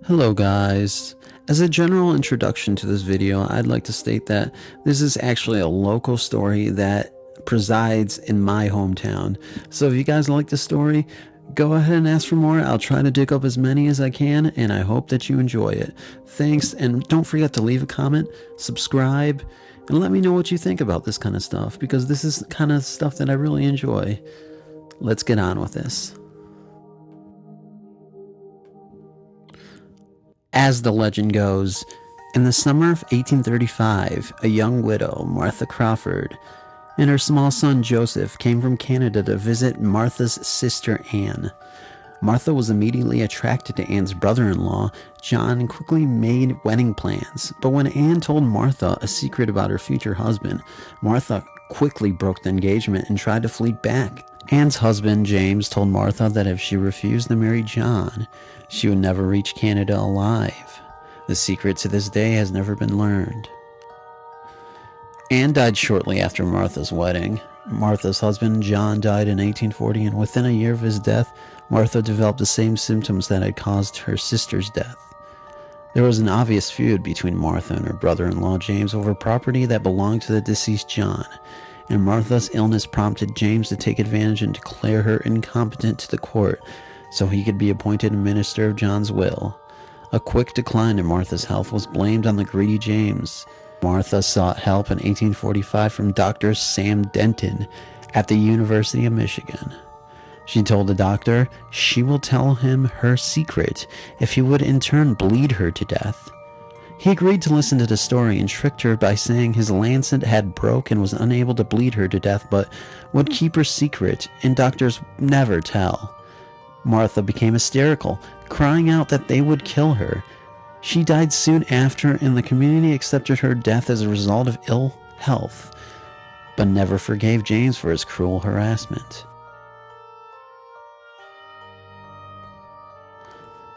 Hello guys. As a general introduction to this video, I'd like to state that this is actually a local story that presides in my hometown. So if you guys like the story, go ahead and ask for more. I'll try to dig up as many as I can, and I hope that you enjoy it. Thanks, and don't forget to leave a comment, subscribe, and let me know what you think about this kind of stuff, because this is the kind of stuff that I really enjoy. Let's get on with this. As the legend goes, in the summer of 1835, a young widow, Martha Crawford, and her small son Joseph came from Canada to visit Martha's sister Anne. Martha was immediately attracted to Anne's brother-in-law, John, and quickly made wedding plans. But when Anne told Martha a secret about her future husband, Martha quickly broke the engagement and tried to flee back. Anne's husband, James, told Martha that if she refused to marry John, she would never reach Canada alive. The secret to this day has never been learned. Anne died shortly after Martha's wedding. Martha's husband, John, died in 1840, and within a year of his death, Martha developed the same symptoms that had caused her sister's death. There was an obvious feud between Martha and her brother-in-law, James, over property that belonged to the deceased John, and Martha's illness prompted James to take advantage and declare her incompetent to the court so he could be appointed minister of John's will. A quick decline in Martha's health was blamed on the greedy James. Martha sought help in 1845 from Dr. Sam Denton at the University of Michigan. She told the doctor she will tell him her secret if he would in turn bleed her to death. He agreed to listen to the story and tricked her by saying his lancet had broke and was unable to bleed her to death, but would keep her secret, and doctors never tell. Martha became hysterical, crying out that they would kill her. She died soon after, and the community accepted her death as a result of ill health, but never forgave James for his cruel harassment.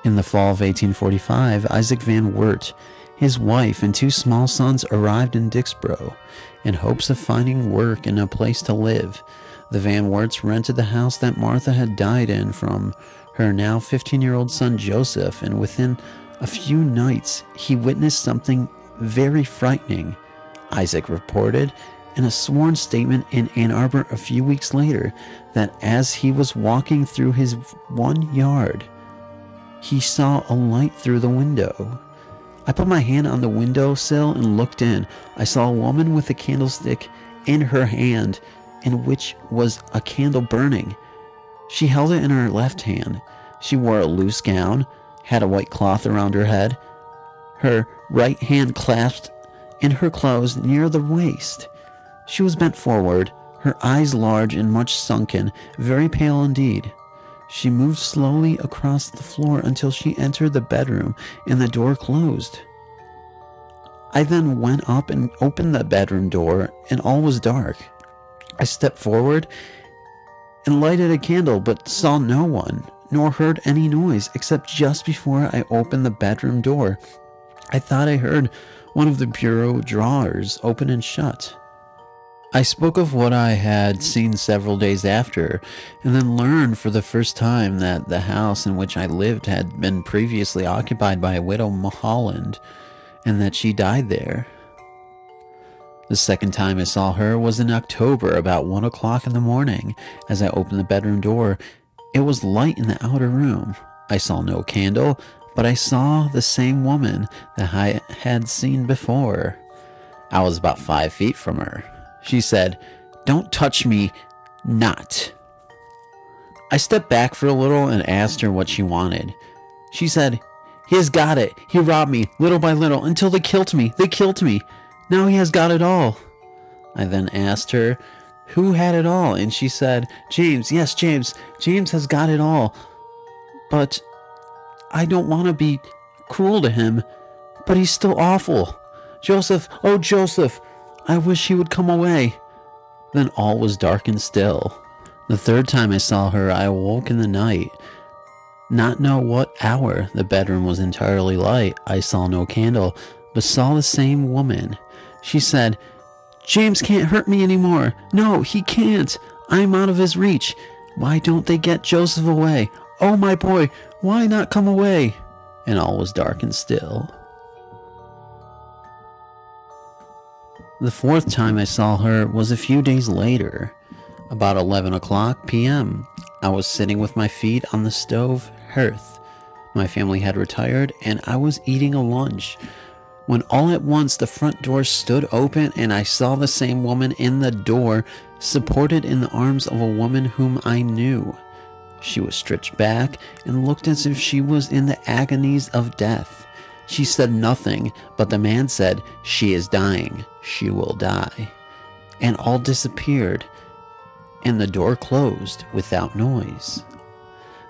In the fall of 1845, Isaac Van Wert, his wife, and two small sons arrived in Dixboro in hopes of finding work and a place to live. The Van Werts rented the house that Martha had died in from her now 15-year-old son Joseph, and within a few nights he witnessed something very frightening. Isaac reported in a sworn statement in Ann Arbor a few weeks later that as he was walking through his 1 yard, he saw a light through the window. I put my hand on the windowsill and looked in. I saw a woman with a candlestick in her hand, in which was a candle burning. She held it in her left hand. She wore a loose gown, had a white cloth around her head. Her right hand clasped in her clothes near the waist. She was bent forward, her eyes large and much sunken, very pale indeed. She moved slowly across the floor until she entered the bedroom and the door closed. I then went up and opened the bedroom door, and all was dark. I stepped forward and lighted a candle, but saw no one, nor heard any noise, except just before I opened the bedroom door. I thought I heard one of the bureau drawers open and shut. I spoke of what I had seen several days after, and then learned for the first time that the house in which I lived had been previously occupied by a widow Mulholland, and that she died there. The second time I saw her was in October, about 1 o'clock in the morning. As I opened the bedroom door, it was light in the outer room. I saw no candle, but I saw the same woman that I had seen before. I was about 5 feet from her. She said, "Don't touch me, not." I stepped back for a little and asked her what she wanted. She said, "He has got it. He robbed me, little by little, until they killed me. They killed me. Now he has got it all." I then asked her who had it all, and she said, "James, yes, James. James has got it all. But I don't want to be cruel to him, but he's still awful. Joseph, oh Joseph, I wish he would come away." Then all was dark and still. The third time I saw her, I awoke in the night. Not know what hour. The bedroom was entirely light. I saw no candle, but saw the same woman. She said, "James can't hurt me anymore. No, he can't. I'm out of his reach. Why don't they get Joseph away? Oh, my boy, why not come away?" and all was dark and still. The fourth time I saw her was a few days later, about 11 o'clock p.m. I was sitting with my feet on the stove hearth. My family had retired, and I was eating a lunch, when all at once the front door stood open and I saw the same woman in the door, supported in the arms of a woman whom I knew. She was stretched back and looked as if she was in the agonies of death. She said nothing, but the man said, "She is dying. She will die." And all disappeared, and the door closed without noise.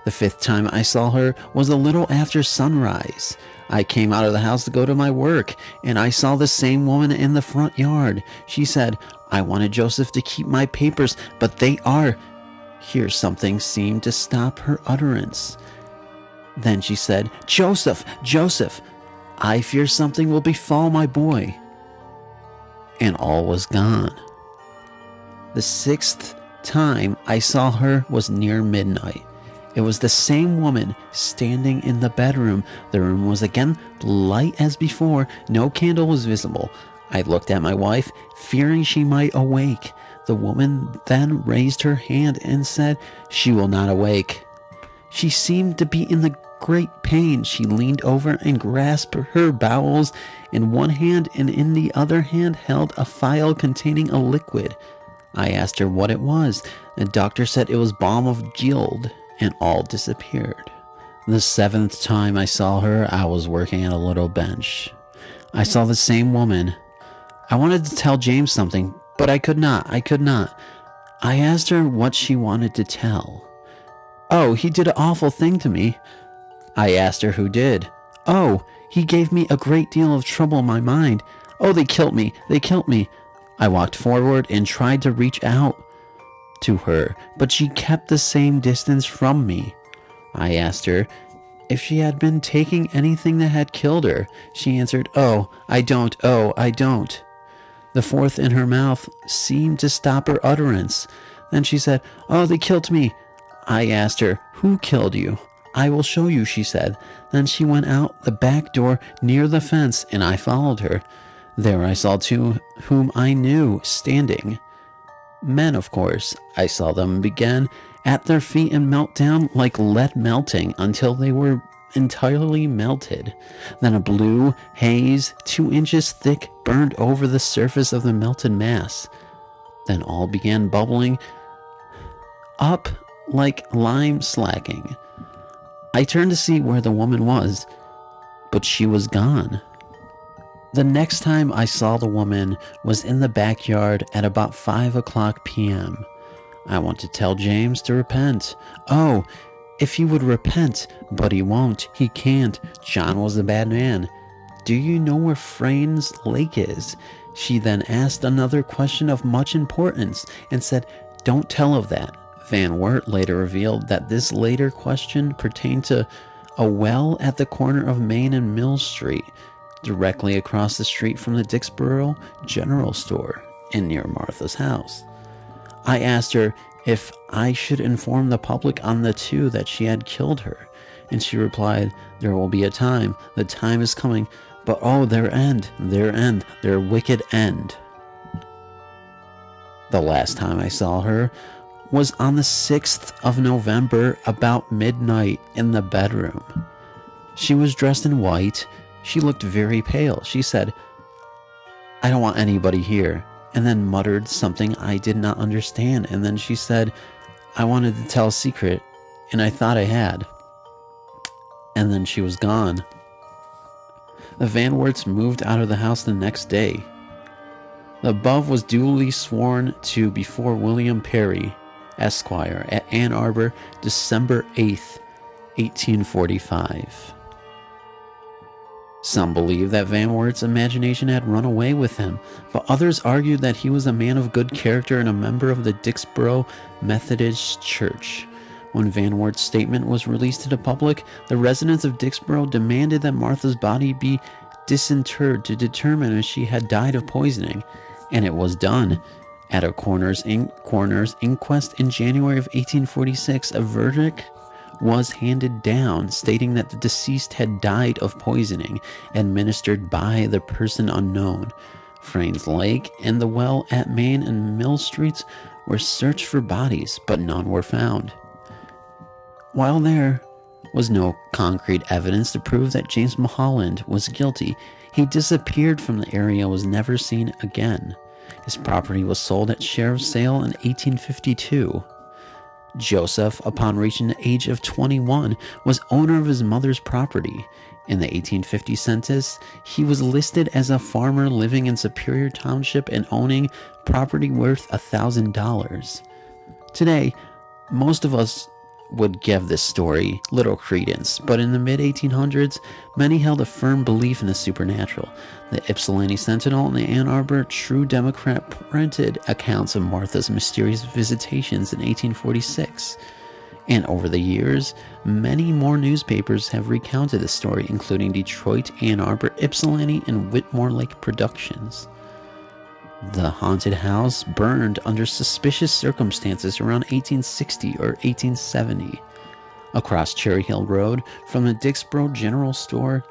The fifth time I saw her was a little after sunrise. I came out of the house to go to my work, and I saw the same woman in the front yard. She said, "I wanted Joseph to keep my papers, but they are..." Here something seemed to stop her utterance. Then she said, "Joseph, Joseph, I fear something will befall my boy." And all was gone. The sixth time I saw her was near midnight. It was the same woman standing in the bedroom. The room was again light as before. No candle was visible. I looked at my wife, fearing she might awake. The woman then raised her hand and said, "She will not awake." She seemed to be in the great pain. She leaned over and grasped her bowels in one hand, and in the other hand held a phial containing a liquid. I asked her what it was. The doctor said it was balm of Gilead, and all disappeared. The seventh time I saw her, I was working at a little bench. I saw the same woman. I wanted to tell James something, but I could not. I asked her what she wanted to tell. "Oh, he did an awful thing to me." I asked her who did. "Oh, he gave me a great deal of trouble in my mind. Oh, they killed me. I walked forward and tried to reach out to her, but she kept the same distance from me. I asked her if she had been taking anything that had killed her. She answered, "Oh, I don't. The fourth in her mouth seemed to stop her utterance. Then she said, "Oh, they killed me." I asked her, "Who killed you?" "I will show you," she said. Then she went out the back door near the fence, and I followed her. There I saw two whom I knew standing. Men, of course. I saw them begin at their feet and melt down like lead melting until they were entirely melted. Then a blue haze 2 inches thick burned over the surface of the melted mass. Then all began bubbling up like lime slacking. I turned to see where the woman was, but she was gone. The next time I saw the woman was in the backyard at about 5 o'clock p.m. I want to tell James to repent. Oh, if he would repent, but he won't. He can't. John was a bad man. "Do you know where Frane's Lake is?" She then asked another question of much importance and said, "Don't tell of that." Van Wert later revealed that this later question pertained to a well at the corner of Main and Mill Street, directly across the street from the Dixboro General Store and near Martha's house. I asked her if I should inform the public on the two that she had killed her, and she replied, "There will be a time, the time is coming, but oh, their wicked end." The last time I saw her was on the 6th of November about midnight in the bedroom. She was dressed in white. She looked very pale. She said, "I don't want anybody here," and then muttered something I did not understand, and then she said, "I wanted to tell a secret, and I thought I had." And then she was gone. The Van Werts moved out of the house the next day. The above was duly sworn to before William Perry, Esquire, at Ann Arbor, December 8th, 1845. Some believe that Van Wert's imagination had run away with him, but others argued that he was a man of good character and a member of the Dixboro Methodist Church. When Van Wert's statement was released to the public, the residents of Dixboro demanded that Martha's body be disinterred to determine if she had died of poisoning, and it was done. At a coroner's inquest in January of 1846, a verdict was handed down, stating that the deceased had died of poisoning administered by the person unknown. Frane's Lake and the well at Main and Mill Streets were searched for bodies, but none were found. While there was no concrete evidence to prove that James Mulholland was guilty, he disappeared from the area and was never seen again. His property was sold at sheriff's sale in 1852. Joseph, upon reaching the age of 21, was owner of his mother's property. In the 1850 census, he was listed as a farmer living in Superior Township and owning property worth $1,000. Today, most of us would give this story little credence, but in the mid-1800s, many held a firm belief in the supernatural. The Ypsilanti Sentinel and the Ann Arbor True Democrat printed accounts of Martha's mysterious visitations in 1846. And over the years, many more newspapers have recounted the story, including Detroit, Ann Arbor, Ypsilanti, and Whitmore Lake Productions. The haunted house burned under suspicious circumstances around 1860 or 1870. Across Cherry Hill Road from the Dixboro General Store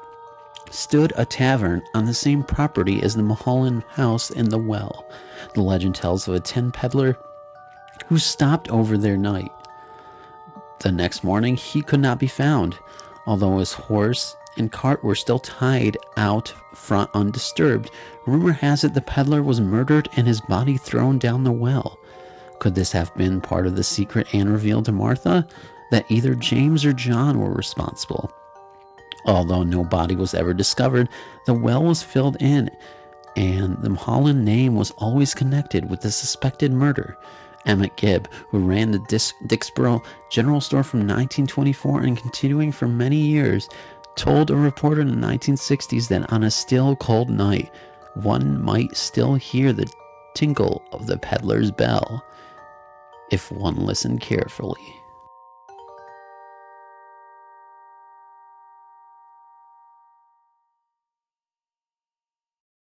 stood a tavern on the same property as the Mulholland house and the well. The legend tells of a tin peddler who stopped over their night. The next morning, he could not be found, although his horse and cart were still tied out front undisturbed. Rumor has it the peddler was murdered and his body thrown down the well. Could this have been part of the secret Anne revealed to Martha? That either James or John were responsible. Although no body was ever discovered, the well was filled in, and the Mulholland name was always connected with the suspected murder. Emmett Gibb, who ran the Dixboro General Store from 1924 and continuing for many years, told a reporter in the 1960s that on a still cold night, one might still hear the tinkle of the peddler's bell if one listened carefully.